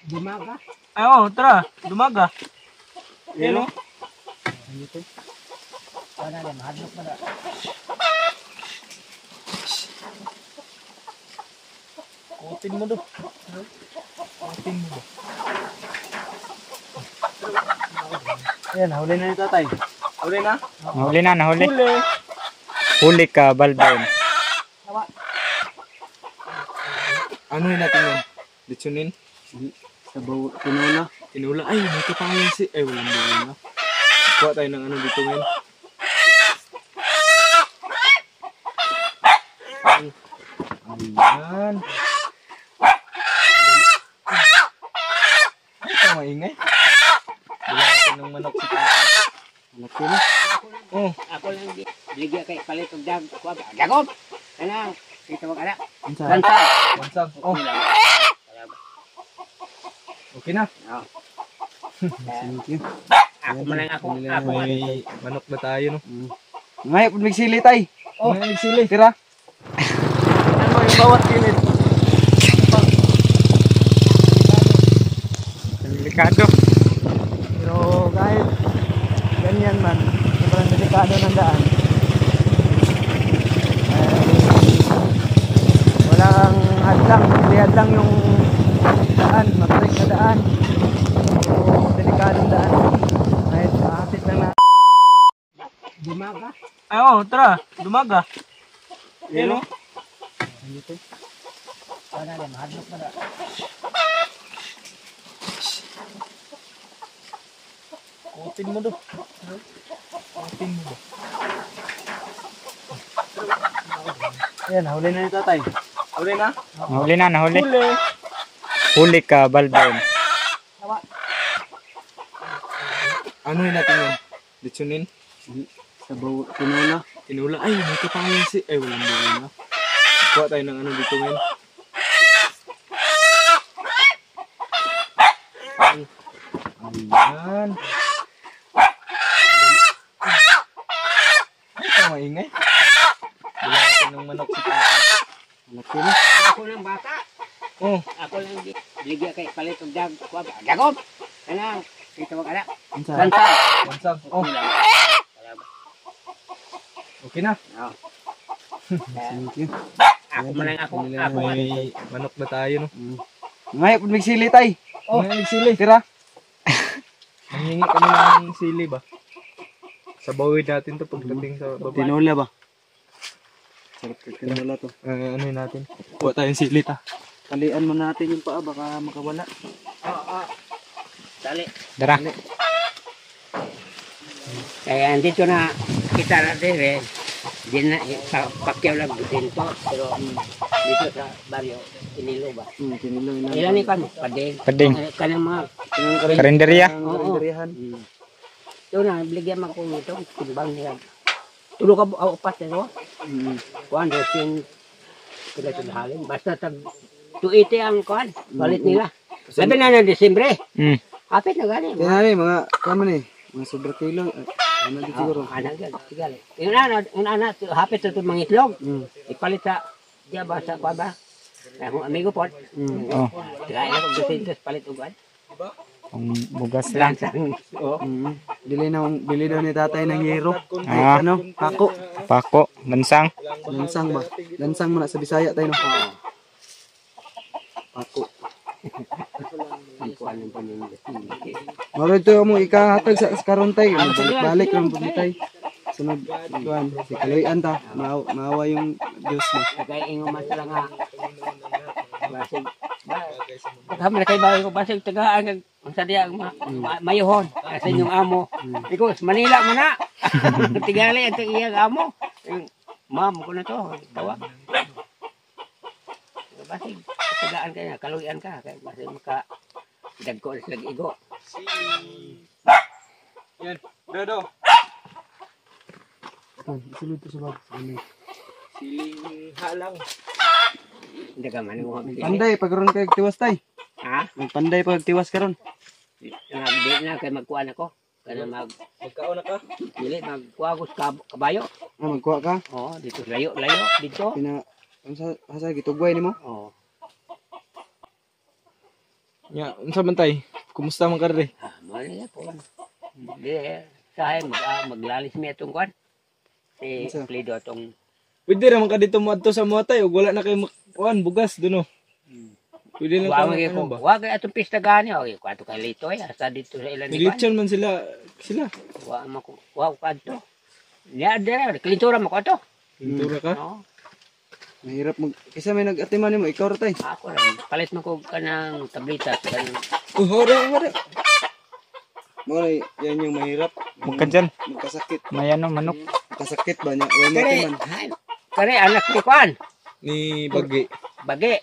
Dumaga. Ay, oo, tara. Dumaga. Yan o. Dito. Wala na, mahadlok na. Kutin mo do. Kutin mo do. Ayan, huli na ni tatay. Huli na? Nahuli na, nahuli. Huli. Huli ka, Balbon. Ano yun natin yun? Litsunin? Sabaw, tinula. Tinula. Ay, may kapangalan si... Ay, walang buhay na. Kuha tayo ng ano dito ngayon. Ayan. Ay, ito maingay. Bila natin ng manok si tata. Malaki na. Oh. Ako lang bigyan kay palit og dagom. Ana, ito wag ana. Ansa? Banta. Bansag. Oh. Okay na. Oh. Thank you. Ako man lang ako. May manok na tayo, no? Ngayon, kung nagsili tay. Oh, may sili. Tira. Ano yung bawat kilid? Delikado. Pero kahit ganyan man, sobrang delikado ng daan. Walang hadlang, hindi hadlang yung daan, matarik na daan. So, delikadong daan. Kahit maapit lang na. Dumaga. Ay, oo, tara. Dumaga. Yan o. Dito. Wala na, mahadlok na. Kutin mo do. Kutin mo do. Ayan, huli na ni tatay. Huli na? Nahuli na, nahuli. Huli. Huli ka, Balbon. Ano yun natin yun? Litsunin? Sabaw, tinula. Tinula. Ay, may kapangalan si... Ay, walang buhay na. Kuha tayo ng ano dito ngayon. Ayan. Ay, ito maingay. Bila natin ng manok si tata. Malaki na. Ako lang bata. Oh. Ako lang bigyan kay palit og dagom. Ana, ito wag ana. Ansa? Banta. Bansag. Oh. Okay na. Oh. Thank you. Ako man lang ako. May manok na tayo, no? Ngayon, kung nagsili tay. Oh, may sili. Tira. Nangingi kami ng sili ba? Sa bawid natin to pagdating sa baba. Tinula ba? Sarap ka tinula to. Ano yun natin? Kuha tayong sili ta. Talian mo natin yung paa, baka makawala. Oo. Dali. Dara. Kaya andito na kita natin eh. Di na pakyaw lang din to. Pero dito sa baryo, Inilo ba? Tinula yun. Ilan ni kami? Padeng. Padeng. Kanang mga... Karinderya. Oo. Karinderihan. Ito na, biligyan mo ko nito. Timbang niya. Tulo ka upat nito. Kuhan, dosin. Kaya ito nahalin. Basta tag 280 ang kuhan. Balit nila. Sabi na ng Desembre. Hapit na gani. Kaya nga mga, kama ni, mga sobra kilo. Ano di siguro? Anak yan. Sigal. Yung anak, hapit ito mga itlog. Ipalit sa, diya ba sa kuhan ba? Akong amigo po. Oh. Kaya na kung dosin ito, palit ugan. Ang bugas lang. Bili daw ni tatay ng yero. Ah. Ano? Pako. Pako. Bansang. Lansang ba? Lansang mo na sa Bisaya tayo no? Pako. Ang kuhan ng paninda. Maro ito mo ikahatag sa karontay. Balik lang po tay. Sunod. Kuhan. Si Kaloyan ta. Maawa yung Diyos mo. Kaya ingo man sila nga. Basig. Kami na kayo ba ko basig tagaan ang sadya mayuhon sa inyong amo. Because Manila man na. Tigali ang iyang amo. Ma'am ko na to. Tawa. Basig tagaan ka na, kaluyan ka. Kaya basig maka dagko sila igo. Yan. Dodo. Sulod to sa bag. Siling halang. Hindi ka man mo kami. Panday pagkaroon kay tiwas tay. Ha? Panday pag tiwas karon. Di na kay magkuan ako. Kana Magkaon na ka? dili magkuagos kabayo. Magkuha ka. Oh, dito layo dito. Pina ang sa gitugway nimo. Oh. Ya, unsa man tay? Kumusta man ka rin? Mali po. Di, sahay, maglalis mi itong kwan. Si Plido itong... Pwede raman ka dito mo adto sa mga tay, ug wala na kay kuan bugas duno. Pwede lang Wag ka ko, ano ba? wag itong pista gani. Okay, kwato kay Lito eh. Asa dito sa ilan ni kwan. Naglitsyon man sila. Wag kwato. Ya, dere, klintura mo kwato. Pintura ka? Oo. Mahirap kisa may nag-atiman nimo ikaw ra tay. Ako lang. Palit mo ko kanang tableta. Hore. Mo yan yung mahirap. Huwag ka dyan. Magkasakit. May ano, manok. Magkasakit ba niya? Wala Kani, matiman. kani anak ni kwan. Ni Bagi. Bagi.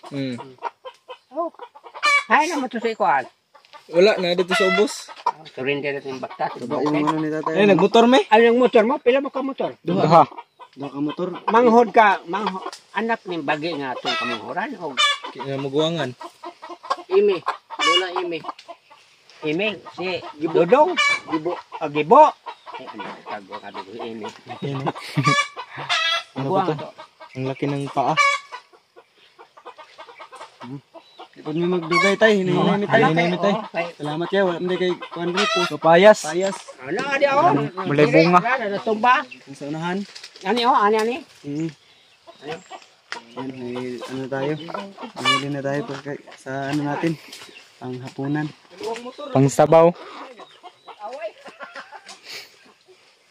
Oh. Hay na mo to sa kwan. Wala na dito sa ubos. Surrender natin yung bakta. Ba yung ano ni tatay? Ay, nagmotor me. Ano yung motor mo? Pila mo ka motor? Duha. Duha ka motor. Manghod ka, anak ni Bagi nga itong kamanghoran. O Maguwangan. Imi. Lola Imi. Imi. Si Dodong. Gibo. Gibo. Ay, anak. Tago ka dito si Imi. Ano ba to? Ang laki ng paa. Ipod mi magdugay tay, hinahinay mi tay. Hinahinay mi tay. Salamat kay wala man kay kuan rin po. Papayas. Payas Ano, adi ako. Mulay bunga. Natumba. ang sa unahan. Ani, oh, ani. Yan, may ano tayo. Bumili na tayo sa ano natin. Ang hapunan. Pangsabaw.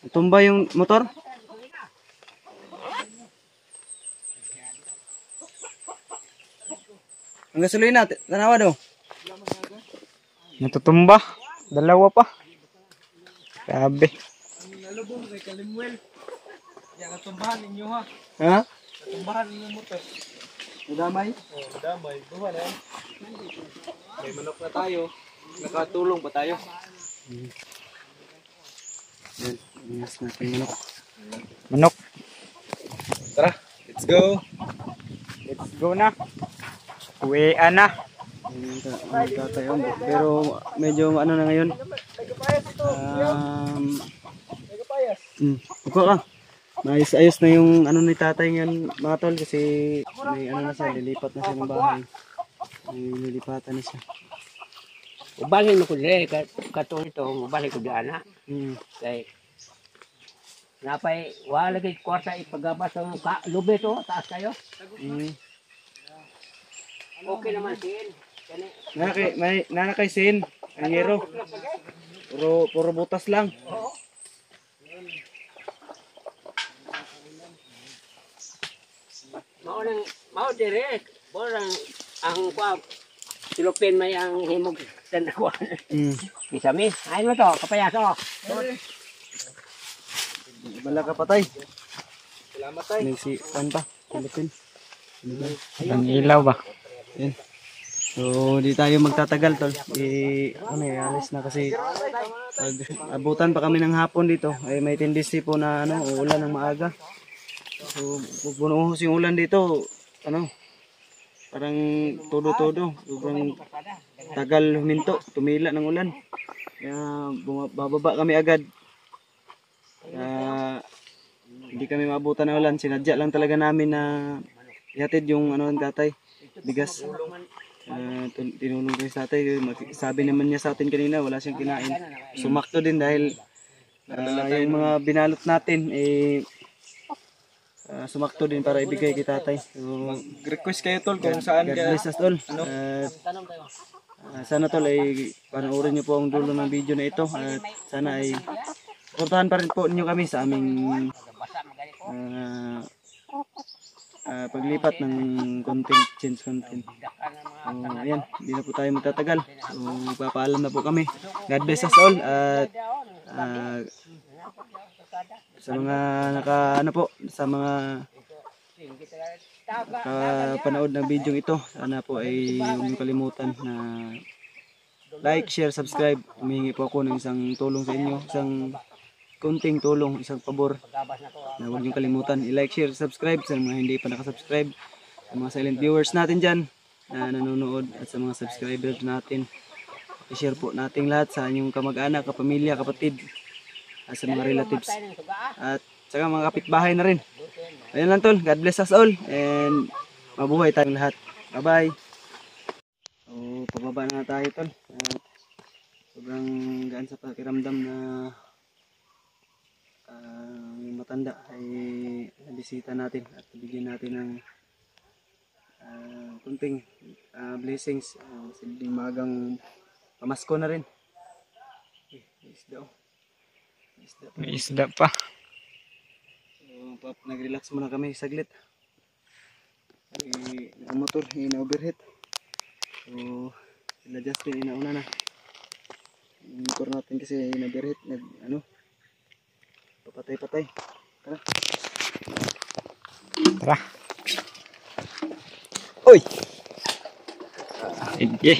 Tumba yung motor. Ang gasolina, tanawa daw. Natutumba. Dalawa pa. Grabe. Nalubong kay Kalimwel. Yan katumbahan ninyo ha. Ha? Katumbahan ninyo motor. Madamay? Damay. Buwan eh. May manok na tayo. Nakatulong pa tayo. Yan, ingas natin manok. Manok. Tara, let's go. Let's go na. Uwian na. Magtatayon. Pero medyo ano na ngayon. Uko lang. Ayos na yung ano ni tatay ngayon mga tol kasi may ano na siya, lilipat na siya ng bahay. May lilipatan na siya. Ubalhin mo ko dire katong ito, ubalhin ko diana. Kay napay wala kay kwarta ipagabas ang lubi to, taas kayo. Okay naman sin. Kani Nana kay Sin, ang yero. Puro butas lang. Mao dire, borang ang kwa silupin may ang himog tanawan. Bisa mi, ay mo to, kapayaso. Bala ka patay. Salamat tayo. May si Panta, Philippine. Ang ilaw ba? Yan. So, di tayo magtatagal tol. Alis na kasi abutan pa kami ng hapon dito. Ay may tendency po na uulan ng maaga. So, bubunuhos yung ulan dito. Parang todo-todo. Sobrang tagal huminto, tumila ng ulan. Kaya bababa kami agad. Hindi kami maabutan ng ulan. Sinadya lang talaga namin na ihatid yung ng tatay, bigas. Tinulong ko sa tatay. Sabi naman niya sa atin kanina, wala siyang kinain. Sumakto din dahil yung mga binalot natin sumakto din para ibigay kay tatay. So, Request kayo tol kung saan God ka. bless us tol. Sana tol ay panoorin niyo po ang dulo ng video na ito at sana ay suportahan pa rin po niyo kami sa aming paglipat ng content, change content. So, ayan, hindi na po tayo magtatagal. So, papaalam na po kami. God bless us all at sa mga sa mga nakapanood ng video ito, sana po ay huwag niyo kalimutan na like, share, subscribe. Humihingi po ako ng isang tulong sa inyo, isang kunting tulong, isang pabor na huwag niyo kalimutan i-like, share, subscribe sa mga hindi pa nakasubscribe, sa mga silent viewers natin dyan na nanonood at sa mga subscribers natin. I-share po natin lahat sa inyong kamag-anak, kapamilya, kapatid, at sa mga relatives at sa mga kapitbahay na rin. Ayun lang tol, God bless us all and mabuhay tayong lahat. Bye bye. So pababa na tayo tol. Sobrang gaan sa pakiramdam na yung matanda ay nabisita natin at bigyan natin ng kunting blessings. Silbing magang pamasko na rin. Isda oh. May isda pa. So, nag-relax muna kami saglit. Ang motor, ina-overheat. So, sila Justin, inauna na. Yung motor natin kasi ina-overheat. Papatay-patay. Tara. Tara. Uy! Sige.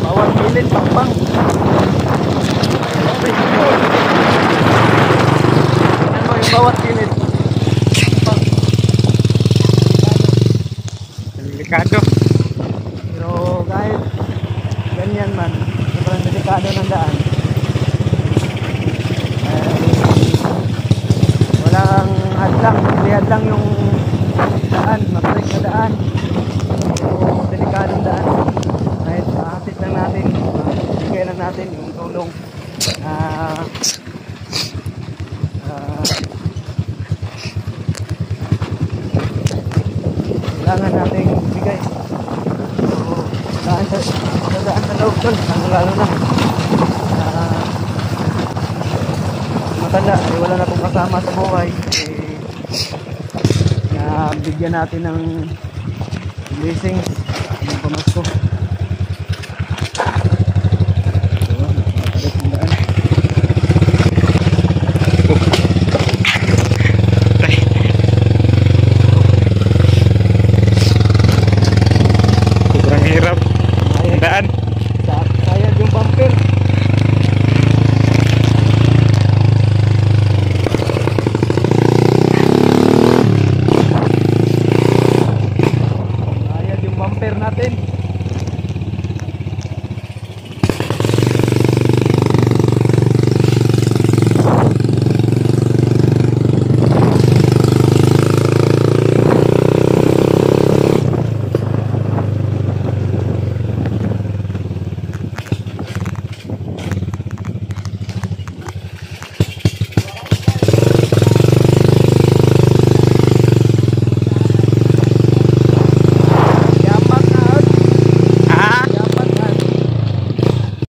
Bawang kilin, pakpang. Ano yung bawat kilin? Pakpang. Delikado. Pero kahit ganyan man, sobrang delikado ng daan. Walang hadlang, hindi hadlang yung daan, mag-break na daan. So, delikadong daan. Kahit ahatid lang natin, bigay lang natin yung tulong. Kailangan natin bigay. So, daan sa loob doon, lalo na. Matanda, wala na pong kasama sa buhay. Bigyan natin ng blessings ng pamasko.